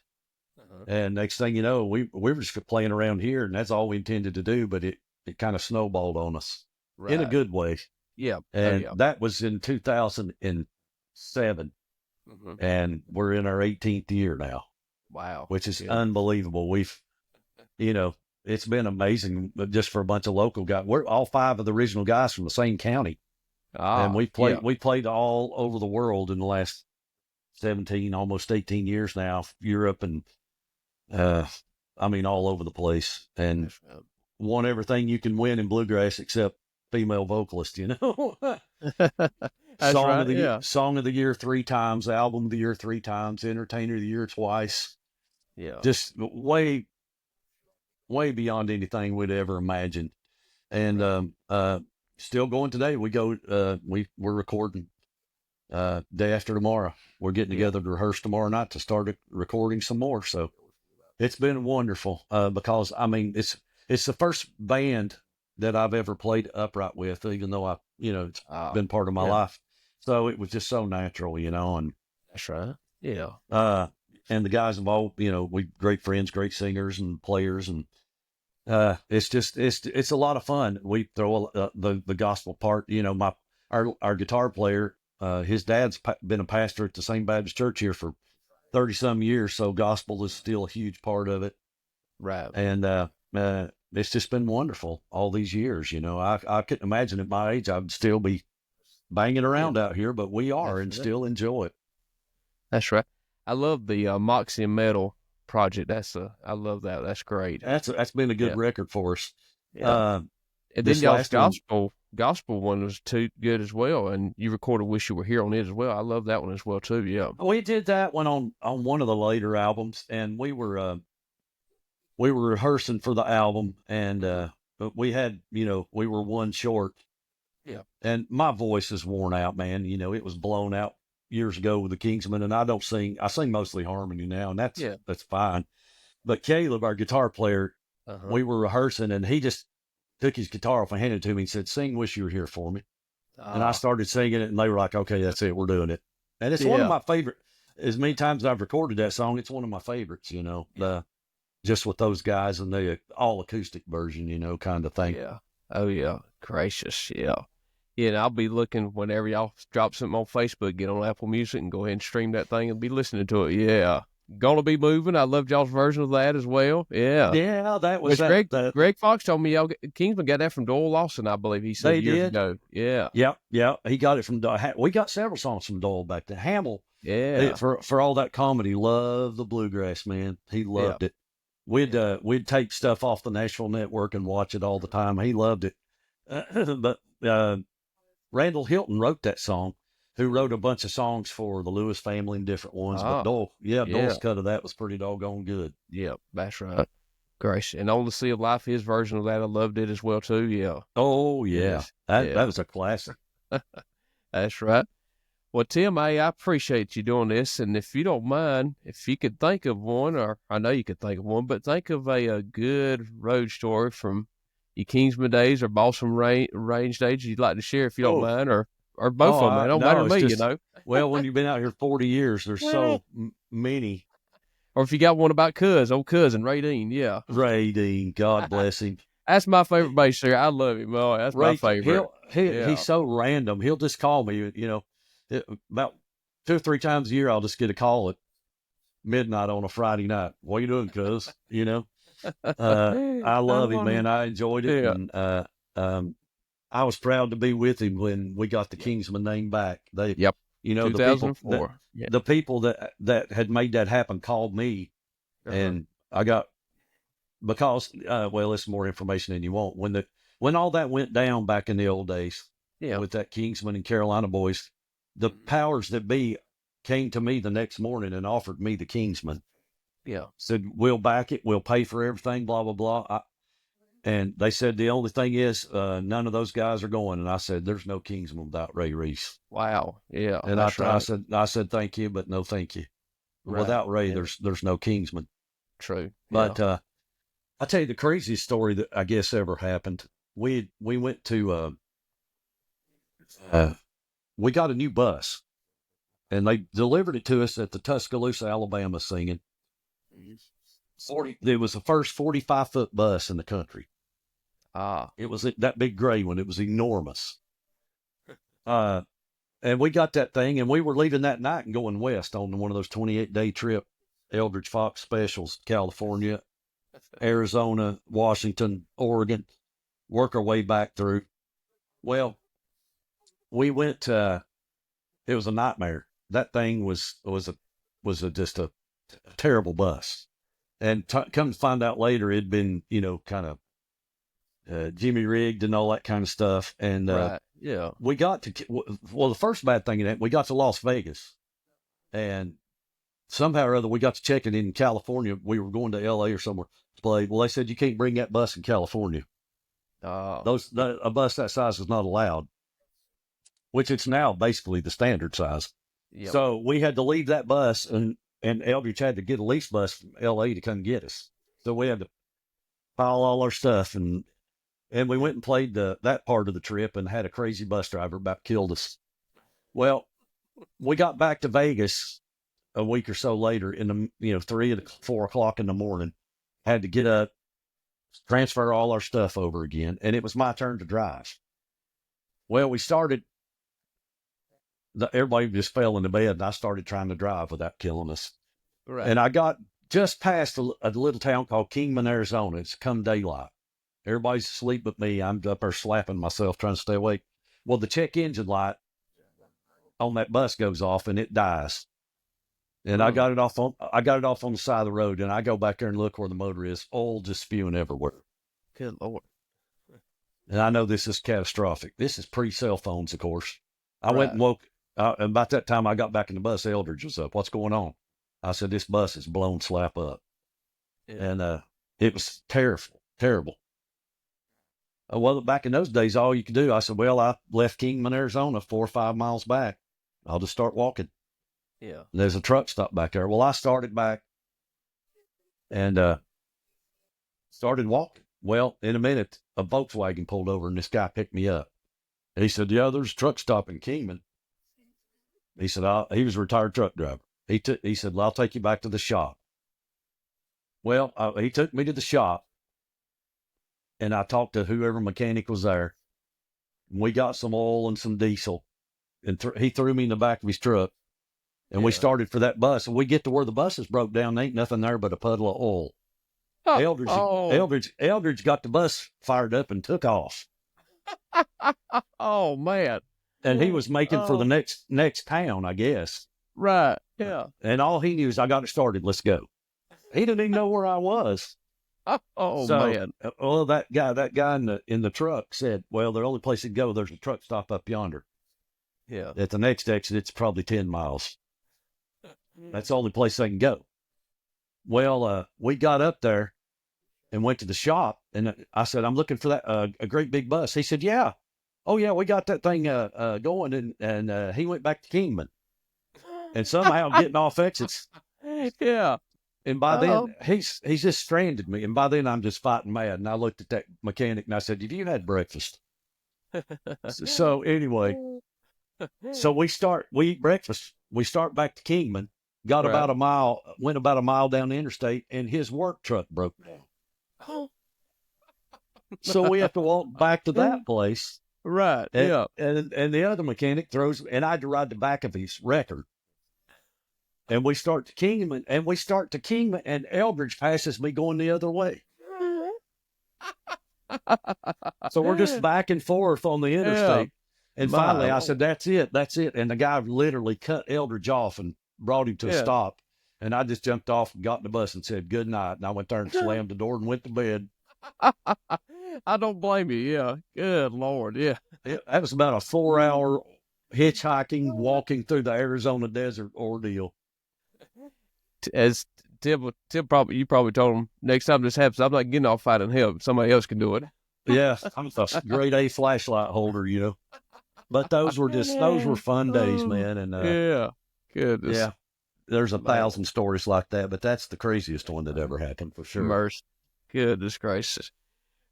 And next thing you know, we were just playing around here, and that's all we intended to do. But it kind of snowballed on us in a good way. Yeah. And that was in 2007. And we're in our 18th year now. Wow. Which is unbelievable. We've, it's been amazing just for a bunch of local guys. We're all 5 of the original guys from the same county. And we played all over the world in the last 17, almost 18 years now, Europe and, all over the place, and won everything you can win in bluegrass except female vocalist, Song of the year 3 times, album of the year 3 times, entertainer of the year twice. Yeah. Just way beyond anything we'd ever imagined. And, still going today. We go, we're recording, day after tomorrow. We're getting together to rehearse tomorrow night to start recording some more. So It's been wonderful because I mean it's the first band that I've ever played upright with, even though it's been part of my life. So it was just so natural, and That's right. Yeah. And the guys involved, we great friends, great singers and players, and it's a lot of fun. We throw the gospel part, our guitar player, his dad's been a pastor at the same Baptist church here for 30 some years. So gospel is still a huge part of it. Right. And, it's just been wonderful all these years. I couldn't imagine at my age, I'd still be banging around out here, but we are and still enjoy it. That's right. I love the Moxie and Metal project. I love that. That's great. That's been a good record for us. Yeah. And then y'all's gospel one was too good as well. And you recorded "Wish You Were Here" on it as well. I love that one as well too. Yeah. We did that one on one of the later albums, and we were rehearsing for the album, and but we had we were one short. Yeah. And my voice is worn out, man. It was blown out years ago with the Kingsmen, and I don't sing. I sing mostly harmony now, and that's fine. But Caleb, our guitar player, we were rehearsing, and he just took his guitar off and handed it to me and said, "Sing 'Wish You Were Here' for me." And I started singing it, and they were like, "Okay, that's it. We're doing it." And it's one of my favorite. As many times as I've recorded that song, it's one of my favorites. Just with those guys and the all acoustic version, kind of thing. Yeah. Oh yeah. Gracious. Yeah. Yeah, and I'll be looking whenever y'all drop something on Facebook, get on Apple Music and go ahead and stream that thing and be listening to it. Yeah. Gonna Be Moving. I loved y'all's version of that as well. Yeah. Yeah, that was Greg Fox told me Kingsman got that from Doyle Lawson, I believe he said years ago. Yeah. Yeah. He got it from Doyle. We got several songs from Doyle back then. Hamill. Yeah. For all that comedy, loved the bluegrass, man. He loved it. We'd take stuff off the Nashville Network and watch it all the time. He loved it. But Randall Hilton wrote that song, who wrote a bunch of songs for the Lewis family and different ones. But Dole's cut of that was pretty doggone good. Yeah, that's right. Grace. And On the Sea of Life, his version of that, I loved it as well, too. Yeah. Oh, yeah. That was a classic. That's right. Well, Tim, I appreciate you doing this. And if you don't mind, if you could think of one, or I know you could think of one, but think of a good road story from your Kingsman days or Balsam Range days you'd like to share, if you don't mind, or both of them. It don't matter to me, Well, when you've been out here 40 years, there's so many. Or if you got one about old cousin, Ray Dean, yeah. Ray Dean, God bless him. That's my favorite bass player. I love him. Oh, that's my favorite. He's so random. He'll just call me, about 2 or 3 times a year, I'll just get a call at midnight on a Friday night. What are you doing, cuz? I love him, man. I enjoyed it. Yeah. And I was proud to be with him when we got the Kingsman name back. They, 2004. The people that had made that happen called me, and I got, because, it's more information than you want. When all that went down back in the old days, with that Kingsman and Carolina boys, the powers that be came to me the next morning and offered me the Kingsman. Yeah. Said, we'll back it. We'll pay for everything, blah, blah, blah. And they said, the only thing is, none of those guys are going. And I said, there's no Kingsman without Ray Reese. Wow. Yeah. And I said, thank you, but no, thank you. Right. Without Ray, there's no Kingsman. True. But, I'll tell you the craziest story that I guess ever happened. We went to, we got a new bus, and they delivered it to us at the Tuscaloosa, Alabama, singing. It was the first 45-foot bus in the country. It was that big gray one. It was enormous. And we got that thing, and we were leaving that night and going west on one of those 28-day trip Eldridge Fox specials, California, Arizona, Washington, Oregon, work our way back through. Well, we went, it was a nightmare. That thing was just a terrible bus. And come to find out later, it'd been, kind of Jimmy rigged and all that kind of stuff. And we got to, the first bad thing in that, we got to Las Vegas. And somehow or other, we got to check it in California. We were going to L.A. or somewhere to play. Well, they said, you can't bring that bus in California. A bus that size is not allowed, which it's now basically the standard size. Yep. So we had to leave that bus and and Eldridge had to get a lease bus from L.A. to come get us. So we had to pile all our stuff, and we went and played that part of the trip and had a crazy bus driver about killed us. Well, we got back to Vegas a week or so later in the 3 to 4 o'clock in the morning. Had to get up, transfer all our stuff over again, and it was my turn to drive. Well, we started. Everybody just fell into bed, and I started trying to drive without killing us. Right. And I got just past a little town called Kingman, Arizona. It's come daylight. Everybody's asleep but me. I'm up there slapping myself trying to stay awake. Well, the check engine light on that bus goes off and it dies. And I got it off on the side of the road, and I go back there and look where the motor is. Oil just spewing everywhere. Good Lord. And I know this is catastrophic. This is pre-cell phones, of course. I went and woke. About that time I got back in the bus, Eldridge was up. What's going on? I said, this bus is blown slap up. Yeah. And it was terrible. Well, back in those days, all you could do, I said, well, I left Kingman, Arizona 4 or 5 miles back. I'll just start walking. Yeah. And there's a truck stop back there. Well, I started back and started walking. Well, in a minute, a Volkswagen pulled over and this guy picked me up. He said, yeah, there's a truck stop in Kingman. He said, he was a retired truck driver. He said, well, I'll take you back to the shop. Well, he took me to the shop, and I talked to whoever mechanic was there. We got some oil and some diesel, and he threw me in the back of his truck, and we started for that bus. And we get to where the bus is broke down. There ain't nothing there but a puddle of oil. Eldridge got the bus fired up and took off. Oh, man. And he was making for the next town, I guess. Right, yeah. And all he knew is I got it started. Let's go. He didn't even know where I was. Man. Well, that guy in the truck said, well, the only place to go, there's a truck stop up yonder. Yeah. At the next exit, it's probably 10 miles. That's the only place they can go. Well, we got up there and went to the shop, and I said, I'm looking for that a great big bus. He said, yeah. Oh, yeah, we got that thing going, and he went back to Kingman. And somehow getting off exits. Yeah. And by then, he's just stranded me. And by then, I'm just fighting mad. And I looked at that mechanic, and I said, have you had breakfast? So anyway, we eat breakfast. We start back to Kingman, went about a mile down the interstate, and his work truck broke down. So we have to walk back to that place. Right. And the other mechanic and I had to ride the back of his record. And we start to Kingman, and Eldridge passes me going the other way. So we're just back and forth on the interstate. Yeah. And finally I said, that's it. And the guy literally cut Eldridge off and brought him to a stop. And I just jumped off and got in the bus and said, good night. And I went there and slammed the door and went to bed. I don't blame you. Yeah. Good Lord. Yeah. That was about a 4-hour hitchhiking, walking through the Arizona desert ordeal. As Tim you probably told him, next time this happens, I'm not getting off fighting help. Somebody else can do it. Yeah. I'm a grade A flashlight holder, But those were fun days, man. And yeah. Goodness. Yeah. There's 1,000 stories like that, but that's the craziest one that ever happened for sure. Mercy. Goodness gracious.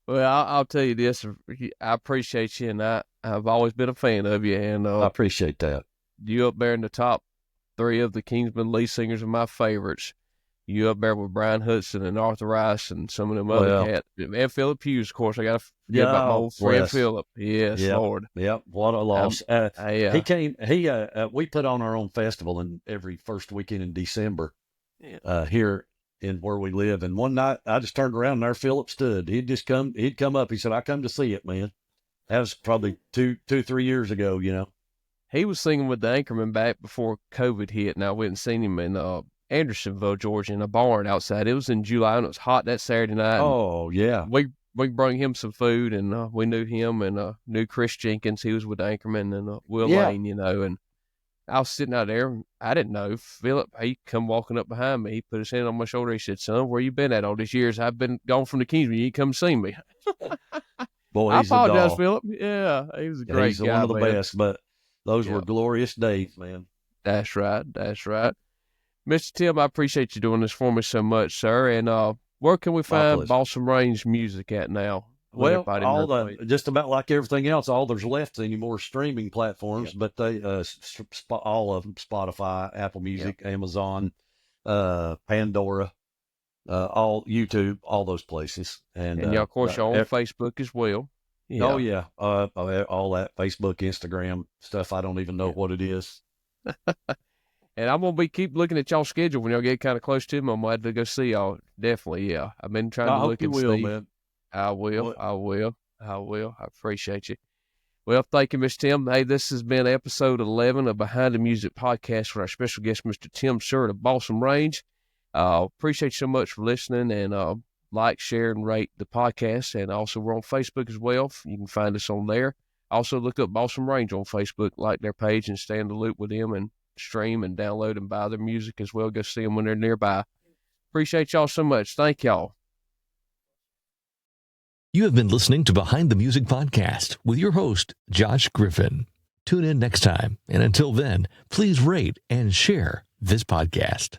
Well, I'll tell you this. I appreciate you, and I've always been a fan of you. And I appreciate that. You up there in the top 3 of the Kingsmen lead singers are my favorites. You up there with Brian Hudson and Arthur Rice and some of them other cats. And Philip Hughes, of course. I got to forget about my old friend Philip. Yes, Lord. Yep. What a loss. He came. We put on our own festival every first weekend in December here in where we live. And one night I just turned around and there Philip stood. He'd come up. He said, I come to see it, man. That was probably 3 years ago, He was singing with the Anchorman back before COVID hit, and I went and seen him in Andersonville, Georgia, in a barn outside. It was in July, and it was hot that Saturday night. Oh, yeah. We brought him some food, and we knew him and knew Chris Jenkins. He was with Anchorman, and Will Lane, and I was sitting out there. And I didn't know. Philip, he come walking up behind me. He put his hand on my shoulder. He said, son, where you been at all these years? I've been gone from the Kingsmen. You ain't come see me. Boy, I apologize, Philip. Yeah, he was a great guy. He's one of the best, but those were glorious days, man. That's right. Mr. Tim, I appreciate you doing this for me so much, sir. And where can we find pleasure. Balsam Range music at now? Well, Everybody knows. just about like everything else, all there's left anymore streaming platforms, but they all of them: Spotify, Apple Music, Amazon, Pandora, all YouTube, all those places, and y'all, of course, y'all on Facebook as well. Yeah. Oh yeah, all that Facebook, Instagram stuff. I don't even know what it is. And I'm gonna keep looking at y'all's schedule when y'all get kind of close to them. I'm glad to go see y'all. Definitely, yeah. I've been trying to look and see. Man. I will. I appreciate you. Well, thank you, Mr. Tim. Hey, this has been episode 11 of Behind the Music podcast with our special guest, Mr. Tim Surrett of Balsam Range. Appreciate you so much for listening, and like, share, and rate the podcast. And also, we're on Facebook as well. You can find us on there. Also, look up Balsam Range on Facebook, like their page, and stay in the loop with them, and stream and download and buy their music as well. Go see them when they're nearby. Appreciate y'all so much. Thank y'all. You have been listening to Behind the Music podcast with your host, Josh Griffin. Tune in next time, and until then, please rate and share this podcast.